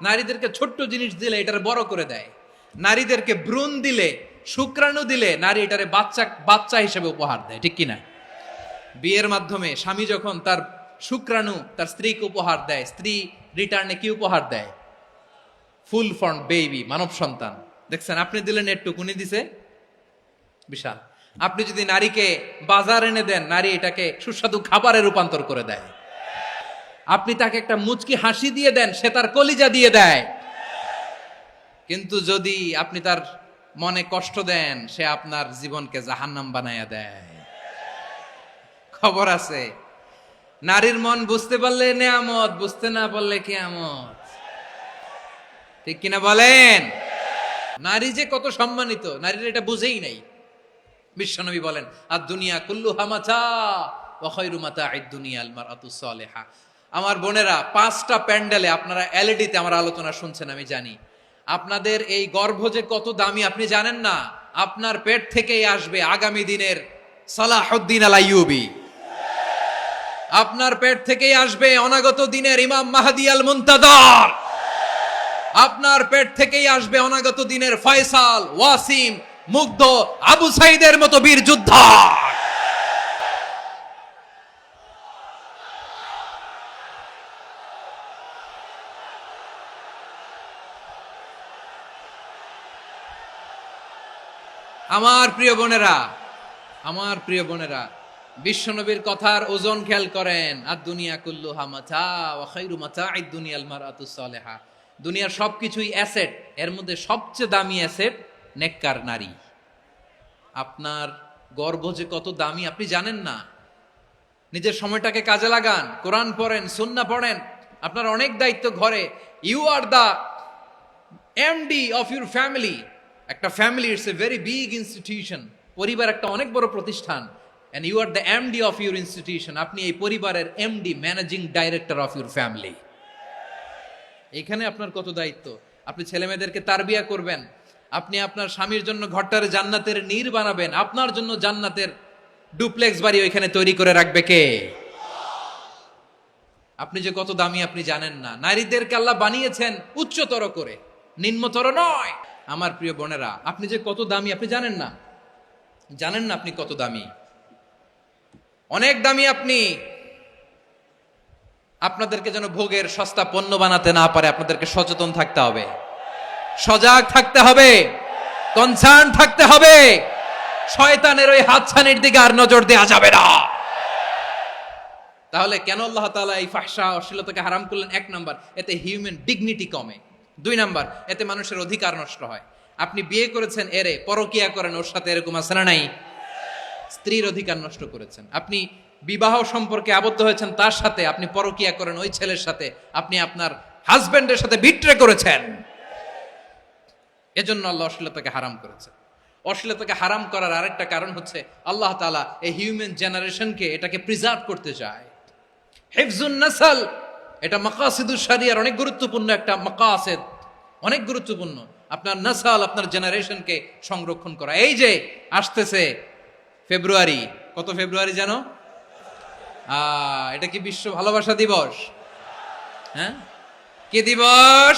নারীদেরকে ছোট্ট জিনিস দিলে এটারে বড় করে দেয়। নারীদেরকে ভ্রূণ দিলে, শুক্রাণু দিলে নারী এটারে বাচ্চা বাচ্চা হিসেবে উপহার দেয়, ঠিক কিনা? বিয়ের মাধ্যমে স্বামী যখন তার শুক্রাণু তার স্ত্রীকে উপহার দেয়, স্ত্রী রিটার্নে কি উপহার দেয়? ফুল ফর্ম বেবি, মানব সন্তান। দেখছেন, আপনি দিলেন একটু, কুনি দিছে বিশাল। আপনি যদি নারীকে বাজার এনে দেন, নারী এটাকে সুস্বাদু খাবারে রূপান্তর করে দেয়। আপনি তাকে একটা মুচকি হাসি দিয়ে দেন, সে তার কলিজা দিয়ে দেয়। কিন্তু যদি আপনি তার মনে কষ্ট দেন, সে আপনার জীবনকে জাহান্নাম বানায়া দেয়। খবর আছে, নারীর মন বুঝতে পারলে নেয়ামত, বুঝতে না পারলে কিয়ামত, ঠিক কিনা বলেন? নারী যে কত সম্মানিত, নারীর এটা বুঝেই নাই। বিশ্বনবী বলেন, আর দুনিয়া কুল্লুহা মাতা ওয়া খায়রু মাতা'আদ দুনিয়া আল মারআতুস সালিহা। আমার বোনেরা, 5টা প্যান্ডেলে আপনারা এলইডিতে আমার আলোচনা শুনছেন, আমি জানি। আপনাদের এই গর্ভ যে কত দামি আপনি জানেন না। আপনার পেট থেকেই আসবে আগামী দিনের সালাহুদ্দিন আল আইয়ুবী। আপনার পেট থেকেই আসবে অনাগত দিনের ইমাম মাহদী আল মুনতাদর। আপনার পেট থেকেই আসবে অনাগত দিনের ফয়সাল, ওয়াসিম, মুগ্ধ, আবু সাইদের মতো বীর যোদ্ধা। আমার প্রিয় বোনেরা, আমার প্রিয় বোনেরা, বিশ্বনবীর কথার ওজন খেয়াল করেন। আর দুনিয়া কুল্লুহা মাতা ওয়া খায়রু মাতা'আদ দুনিয়া আল মারআতুস সালিহা। দুনিয়ার সবকিছুই অ্যাসেট, এর মধ্যে সবচেয়ে দামি অ্যাসেট নেককার নারী। আপনার গর্ভ যে কত দামি আপনি জানেন না। নিজের সময়টাকে কাজে লাগান, কোরআন পড়েন, সুন্নাহ পড়েন। আপনার অনেক দায়িত্ব ঘরে। You are the MD of your family. একটা family it's a very big institution. পরিবার একটা অনেক বড় প্রতিষ্ঠান। And you are the MD of your institution. আপনি এই পরিবারের MD, managing director of your family. এখানে আপনার কত দায়িত্ব। আপনি ছেলে মেয়েদেরকে তারবিয়া করবেন। আপনি আপনার স্বামীর জন্য ঘরটার জান্নাতের নীর বানাবেন। আপনার জন্য জান্নাতের ডুপ্লেক্স বাড়ি ওইখানে তৈরি করে রাখবে কে? আপনি যে কত দামি আপনি জানেন না। নারীদেরকে আল্লাহ বানিয়েছেন উচ্চতর করে, নিম্নতর নয়। আমার প্রিয় বোনেরা, আপনি যে কত দামি আপনি জানেন না। জানেন না আপনি কত দামি, অনেক দামি আপনি। আপনাদেরকে যেন ভোগের সস্তা পণ্য বানাতে না পারে, আপনাদেরকে সচেতন থাকতে হবে, সজাগ থাকতে হবে, কনসার্ন থাকতে হবে। শয়তানের ওই হাতছানির দিকে আর নজর দেওয়া যাবে না। তাহলে কেন আল্লাহ তাআলা এই ফাহশা, অশ্লীলতাকে হারাম করলেন? 1 নাম্বার, এতে হিউম্যান ডিগনিটি কমে। 2 নাম্বার, এতে মানুষের অধিকার নষ্ট হয়। আপনি বিয়ে করেছেন, এরে পরকিয়া করেন, ওর সাথে এরকম আছে না নাই? স্ত্রীর অধিকার নষ্ট করেছেন। আপনি বিবাহ সম্পর্কে আবদ্ধ হয়েছেন তার সাথে, আপনি পরকিয়া করেন ওই ছেলের সাথে, আপনি আপনার হাজবেন্ডের সাথে বিট্রে করেছেন। এজন্য আল্লাহ অশ্লীলতাকে হারাম করেছেন। অশ্লীলতাকে হারাম করার আরেকটা কারণ হচ্ছে আল্লাহ তাআলা এই হিউম্যান জেনারেশনকে এটাকে প্রিজার্ভ করতে চায়। হিফজুন নাসল, এটা মাকাসিদুশ শরিয়ার অনেক গুরুত্বপূর্ণ একটা মাকাসিদ, অনেক গুরুত্বপূর্ণ। আপনার নাসল, আপনার জেনারেশনকে সংরক্ষণ করা। এই যে আসতেছে ফেব্রুয়ারি, কত ফেব্রুয়ারি জানো? এটা কি বিশ্ব ভালোবাসা দিবস? হ্যাঁ, কি দিবস?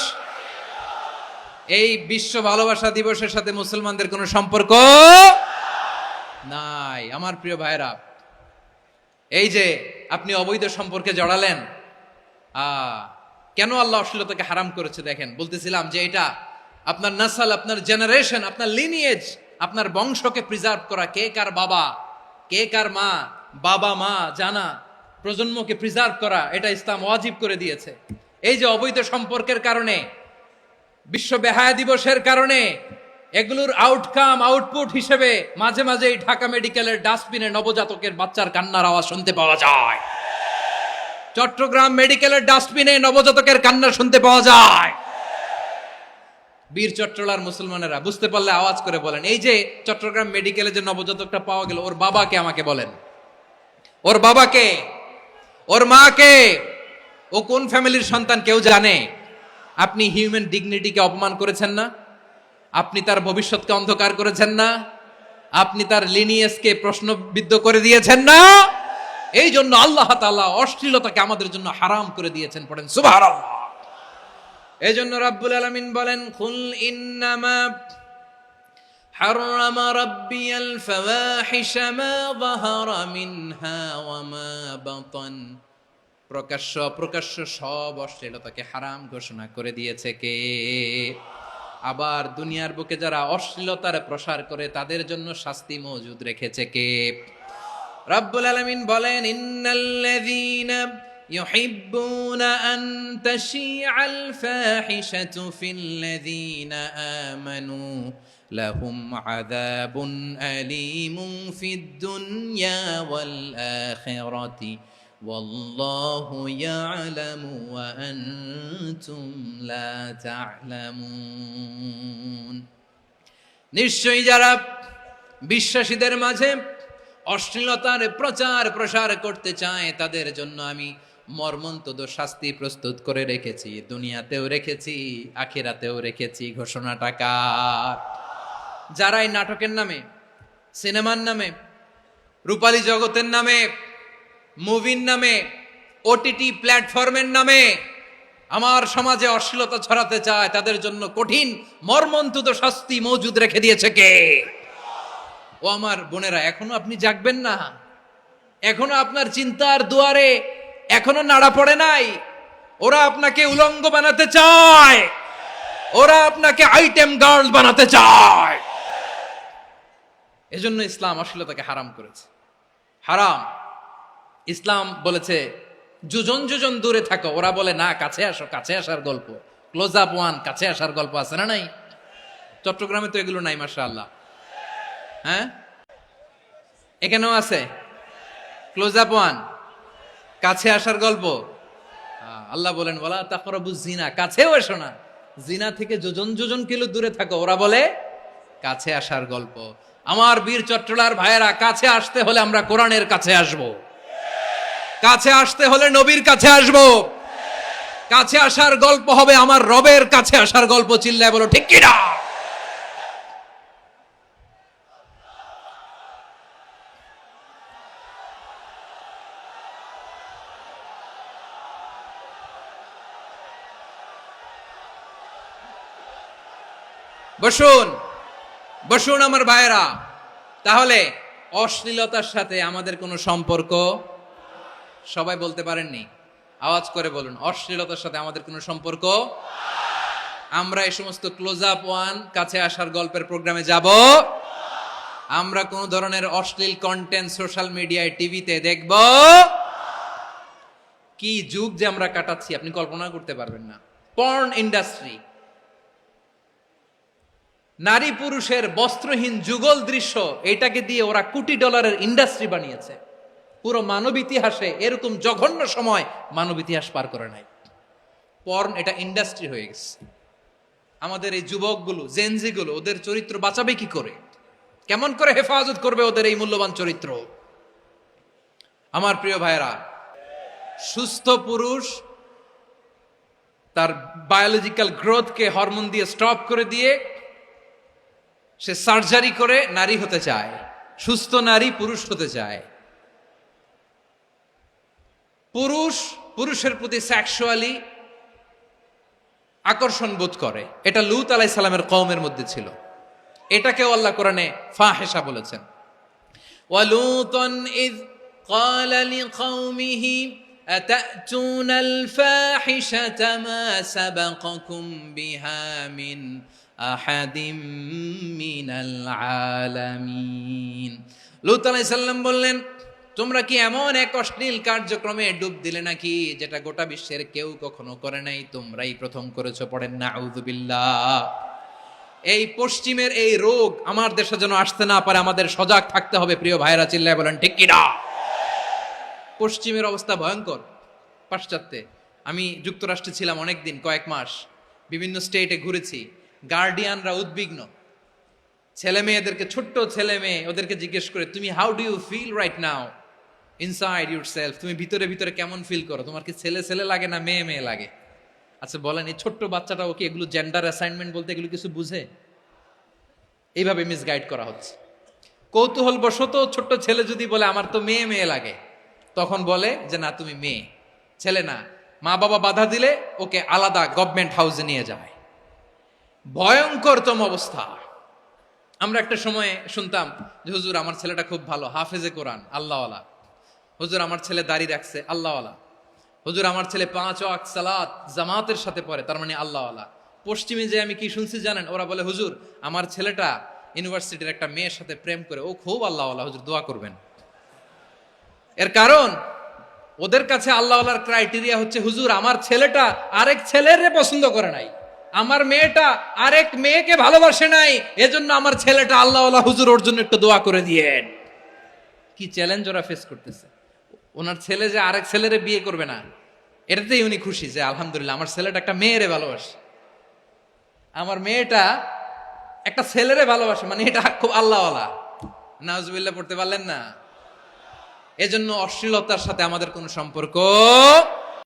এই বিশ্ব ভালোবাসা দিবসের সাথে মুসলমানদের কোনো সম্পর্ক নাই। আমার প্রিয় ভাইরা, এই যে আপনি অবৈধ সম্পর্কে জড়ালেন, কেন আল্লাহ অশ্লীলতাকে হারাম করেছে দেখেন। বলতেছিলাম যে এটা আপনার নাসল, আপনার জেনারেশন, আপনার লিনিয়েজ, আপনার বংশকে প্রিজার্ভ করা। কে কার বাবা, কে কার মা, বাবা মা জানা, প্রজন্মকে প্রিজার্ভ করা, এটা ইসলাম ওয়াজিব করে দিয়েছে। এই যে অবৈধ সম্পর্কের কারণে, বিশ্ব বেহায়া দিবসের কারণে, এগুলোর আউটকাম, আউটপুট হিসেবে মাঝে মাঝেই ঢাকা মেডিকেলের ডাস্টবিনে নবজাতকের বাচ্চার কান্নার আওয়াজ শুনতে পাওয়া যায়। চট্টগ্রাম মেডিকেলের ডাস্টবিনে নবজাতকের কান্না শুনতে পাওয়া যায়। বীর চট্টলার মুসলমানেরা বুঝতে পারলে আওয়াজ করে বলেন, এই যে চট্টগ্রাম মেডিকেলে যে নবজাতকটা পাওয়া গেল, ওর বাবাকে আমাকে বলেন, ওর বাবাকে, ওর মাকে, ও কোন ফ্যামিলির সন্তান কেউ জানে? আপনি হিউম্যান ডিগনিটিকে অপমান করেছেন না? আপনি তার ভবিষ্যৎকে অন্ধকার করেছেন না? আপনি তার লিনিয়েজকে প্রশ্নবিদ্ধ করে দিয়েছেন না? এই জন্য আল্লাহ তাআলা অশ্লীলতাকে আমাদের জন্য হারাম করে দিয়েছেন। পড়েন সুবহানাল্লাহ। এজন্য রাব্বুল আলামিন বলেন, কুল ইন্নামা حرم ربي الفواحش ما ظهر منها وما بطن, প্রকাশ্য অপ্রকাশ্য সব অশ্লীলতাকে হারাম ঘোষণা করে দিয়েছে কে? আবার দুনিয়ার বুকে যারা অশ্লীলতার প্রসার করে তাদের জন্য শাস্তি মজুদ রেখেছে কে? রাব্বুল আলামিন বলেন, ইন্নাল্লাযীনা ইউহিব্বুনা আন তাশিআল ফাহিশাতু ফিল্লাযীনা আমানু লাহুম আযাবুন আলীমুন ফিদ দুনিয়া ওয়াল আখিরাতি ওয়াল্লাহু ইয়ালামু ওয়া আনতুম লা তা'লামুন। নিশ্চয়ই যারা বিশ্বাসীদের মাঝে অশ্লীলতার প্রচার প্রসার করতে চায় তাদের জন্য আমি মর্মন্তুদ শাস্তি প্রস্তুত করে রেখেছি, দুনিয়াতেও রেখেছি, আখিরাতেও রেখেছি। ঘোষণাটা কার? যারা এই নাটকের নামে, সিনেমার নামে, রূপালী জগতের নামে, মুভির নামে, ওটিটি প্ল্যাটফর্মের নামে আমার সমাজে অশ্লীলতা ছড়াতে চায় তাদের জন্য কঠিন মর্মন্তুদ শাস্তি মজুদ রেখে দিয়েছে কে? ও আমার বোনেরা, এখনো আপনি জাগবেন না? এখনো আপনার চিন্তার দুয়ারে এখনো নাড়া পড়ে নাই? ওরা আপনাকে উলঙ্গ বানাতে চায়, ওরা আপনাকে আইটেম গার্ল বানাতে চায়। এজন্য ইসলাম অশ্লীলতাকে হারাম করেছে। হারাম। ইসলাম বলেছে যোজন যোজন দূরে থাকো, ওরা বলে না কাছে আসো, কাছে আসার গল্প, ক্লোজ আপ ওয়ান, কাছে আসার গল্প আছে না নাই? চট্টগ্রামে তো এগুলো নাই মাশাআল্লাহ। হ্যাঁ, এখানেও আছে ক্লোজ আপ ওয়ান, কাছে আসার গল্প। আল্লাহ বলেন ওয়ালা তাকরাবুজ জিনা, কাছেও এসো না, জিনা থেকে যোজন যোজন কিলো দূরে থাকো, ওরা বলে কাছে আসার গল্প। আমার বীর চট্টলার ভাইয়েরা, কাছে আসতে হলে আমরা কোরআনের কাছে আসব, কাছে আসতে হলে নবীর কাছে আসব, কাছে আসার গল্প হবে আমার রবের কাছে আসার গল্প। চিল্লায় বলো ঠিক কিনা? বসুন বসুন আমার ভাইয়েরা। তাহলে অশ্লীলতার সাথে আমাদের কোনো সম্পর্ক? সবাই বলতে পারেননি, আওয়াজ করে বলুন, অশ্লীলতার সাথে আমাদের কোনো সম্পর্ক? আমরা এই সমস্ত ক্লোজ আপ ওয়ান, কাছে আসার গল্পের প্রোগ্রামে যাব? আমরা কোন ধরনের অশ্লীল কন্টেন্ট সোশ্যাল মিডিয়ায়, টিভিতে দেখব? কি যুগ যে আমরা কাটাচ্ছি আপনি কল্পনা করতে পারবেন না। পর্ন ইন্ডাস্ট্রি, নারী পুরুষের বস্ত্রহীন যুগল দৃশ্য, এটাকে দিয়ে ওরা কোটি ডলারের ইন্ডাস্ট্রি বানিয়েছে। পুরো মানব ইতিহাসে এরকম জঘন্য সময় মানব ইতিহাস পার করে নাই। পর্ন এটা ইন্ডাস্ট্রি হয়ে গেছে। আমাদের এই যুবকগুলো, জেনজিগুলো, ওদের চরিত্র বাঁচাবে কি করে? কেমন করে হেফাজত করবে ওদের এই মূল্যবান চরিত্র? আমার প্রিয় ভাইরা, সুস্থ পুরুষ তার বায়োলজিক্যাল গ্রোথকে হরমোন দিয়ে স্টপ করে দিয়ে সে সার্জারি করে নারী হতে চায়। সুস্থ নারী পুরুষ হতে চায়। পুরুষ পুরুষের প্রতি সেক্সুয়ালি আকর্ষণ বোধ করে। এটা লূত আলাইহিস সালামের কওমের মধ্যে ছিল। এটাকেও আল্লাহ কোরআনে ফাহিশা বলেছেন। ওয়ালুতান ইয ক্বালা লিকওমিহি আতাতুনাল ফাহিশাতা মা সাবাকাকুম বিহা মিন আহাদিম মিনাল আলামিন। লূত আলাইহিস সালাম বললেন, তোমরা কি এমন এক অশ্লীল কার্যক্রমে ডুব দিলে নাকি যেটা গোটা বিশ্বের কেউ কখনো করে নাই? তোমরাই প্রথম করেছো। পড়েন নাউযুবিল্লাহ। এই পশ্চিমের এই রোগ আমার দেশে যেন আসতে না পারে, আমাদের সজাগ থাকতে হবে। প্রিয় ভাইরা, চিল্লায় বলেন ঠিক কিনা? পশ্চিমের অবস্থা ভয়ঙ্কর। পাশ্চাত্যে আমি যুক্তরাষ্ট্রে ছিলাম অনেকদিন, কয়েক মাস, বিভিন্ন স্টেটে ঘুরেছি। গার্ডিয়ানরা উদ্বিগ্ন। ছেলে মেয়েদেরকে, ছোট্ট ছেলে মেয়ে, ওদেরকে জিজ্ঞেস করে, তুমি how do you feel right now inside yourself? তুমি ভিতরে ভিতরে কেমন ফিল করো? তোমার কি ছেলে ছেলে লাগে না মেয়ে মেয়ে লাগে? আচ্ছা বলেন, এই ছোট্ট বাচ্চাটাও কি এগুলো জেন্ডার অ্যাসাইনমেন্ট বলতে এগুলো কিছু বুঝে? এইভাবে মিসগাইড করা হচ্ছে। কৌতূহল বশত ছোট্ট ছেলে যদি বলে আমার তো মেয়ে মেয়ে লাগে, তখন বলে যে না তুমি মেয়ে, ছেলে না। মা বাবা বাধা দিলে ওকে আলাদা গভর্নমেন্ট হাউসে নিয়ে যায়। ভয়ঙ্করতম অবস্থা। আমরা একটা সময়ে শুনতাম যে হুজুর আমার ছেলেটা খুব ভালো, হাফেজে কোরআন, আল্লাহওয়ালা। হুজুর আমার ছেলে দাড়ি রাখছে, আল্লাহওয়ালা। হুজুর আমার ছেলে 5 ওয়াক্ত সালাত জামাতের সাথে পড়ে, তার মানে আল্লাহওয়ালা। পশ্চিমে যে আমি কি শুনছি জানেন? ওরা বলে হুজুর আমার ছেলেটা ইউনিভার্সিটির একটা মেয়ের সাথে প্রেম করে, ও খুব আল্লাহওয়ালা, হুজুর দোয়া করবেন। এর কারণ ওদের কাছে আল্লাহওয়ালার ক্রাইটেরিয়া হচ্ছে হুজুর আমার ছেলেটা আরেক ছেলের পছন্দ করে নাই, আমার মেয়েটা আরেক মেয়েকে ভালোবাসে নাই, এজন্য আমার ছেলেটা আল্লাহওয়ালা, হুজুর ওর জন্য একটু দোয়া করে দিয়েন। কি চ্যালেঞ্জ ওরা ফেস করতেছে। ওনার ছেলে যে আরেক ছেলেরে বিয়ে করবে না, এটাতেই উনি খুশি যে আলহামদুলিল্লাহ আমার ছেলেটা একটা মেয়েরে ভালোবাসে, আমার মেয়েটা একটা ছেলেরে ভালোবাসে, মানে এটা খুব আল্লাহওয়ালা। নাউজুবিল্লাহ পড়তে পারলেন না? এজন্য অশ্লীলতার সাথে আমাদের কোনো সম্পর্ক